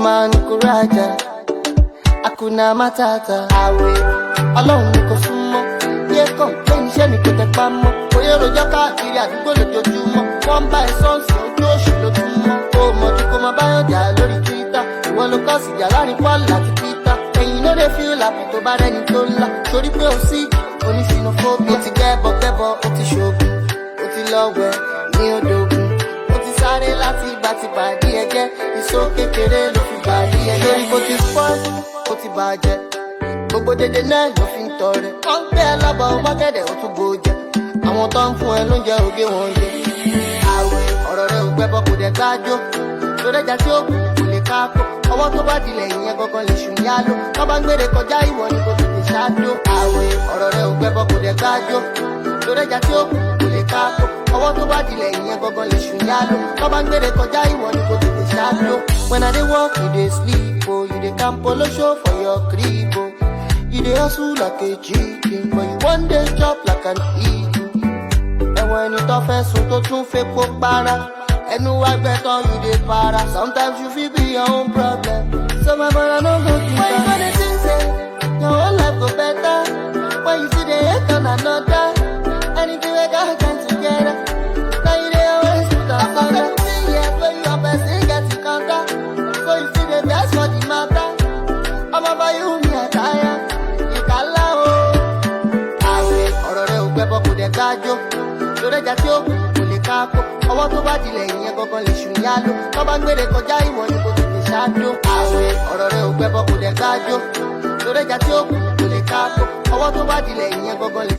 man kuraja, Hakuna Matata. Àwẹ̀ Ọlọ́run ni kò súnmọ́, yẹ complain iṣẹ́ ni kò tẹpá mọ́. Oyè rojọ́ káàkiri àdúgbò lójoojúmọ́, wọ́n bá ẹ sọ́ọ̀sì ojú oṣù lójúmọ́. Ó mọ̀jú kó máa báyọ̀ jà lórí Twitter, ìwọ ló kọ́ síjà láàrin Paul àti Peter. Ẹ̀yin ló dé feel happy tó bá rẹ́ni tó ńlá, torí pé ó sí oníṣìnàfóbì. Ó ti gbẹ́bọ̀, ó ti ṣògùn, ó ti lọ́wẹ̀ ní odògùn. Ó ti sáré láti ìgbà tí pàdé ẹgẹ́, ìṣó kékeré ló fi pàdé ẹgẹ́. Lórí bó ti spoil, ó ti bàjẹ́, gbogbo dédé náà ló fi ń tọrẹ. Wọ́n ń gbé ẹ lọ́bọ̀ mákẹ́dẹ̀ ó tún gbòjẹ, àwọn tó ń fún ẹ lóúnjẹ ògé wọn yẹ. Àwẹ̀ ọ̀rọ̀ rẹ̀ ò gbẹ́bọ̀ kò dẹ̀ gbájó, lórí ẹja tí ó kù kò lè káàkó. Ọwọ́ tó bá dilẹ̀ ìyẹn gangan lè ṣùn yálò, tó bá ń gbére kọjá ìwọ ni kò tètè ṣáájú. Àwẹ̀ ọ̀rọ̀ rẹ̀ ò gbẹ́bọ̀ kò dẹ̀ gbájó, lórí ẹja tí ó kù kò lè káàkó. Ọwọ́ tó bá dilẹ̀ ìyẹn gangan lè ṣùn yálò, tó bá ń gbére kọjá ìwọ ni kò tètè ṣáájú. When I dey work, you dey sleep, oh, you dey camp polo show for your crib, oh. You dey hustle like a chicken, but you one day chop like an eagle. Ẹ̀wọ̀n ẹni tó fẹ́ sùn tó tún fẹ́ kó para, ẹnu wá gbẹ́tọ̀ you dey para. Sometimes you fit be your own problem, so my brother no go do that. When you gonna think say your whole life go better, when you see the hate on another, anything we got come together, now you dey always put us under. 17 years when you are person get it counter, so you see the best for the matter. I'm about you me attire, you can lie. Àwẹ̀ ọ̀rọ̀ rẹ̀ ò gbẹ́bọ̀ kò dẹ̀ gbájó, lórí ẹja tí ó kù kò lè káàkó. Ọwọ́ tó bá dilẹ̀ ìyẹn gangan lè ṣùn yálò, tó bá ń gbére kọjá ìwọ ni kò tètè ṣáájú. Àwẹ̀ ọ̀rọ̀ rẹ̀ ò gbẹ́bọ̀ kò dẹ̀ gbájó, lórí ẹja tí ó kù kò lè káàkó. Ọwọ́ tó bá dilẹ̀ ìyẹn gangan lè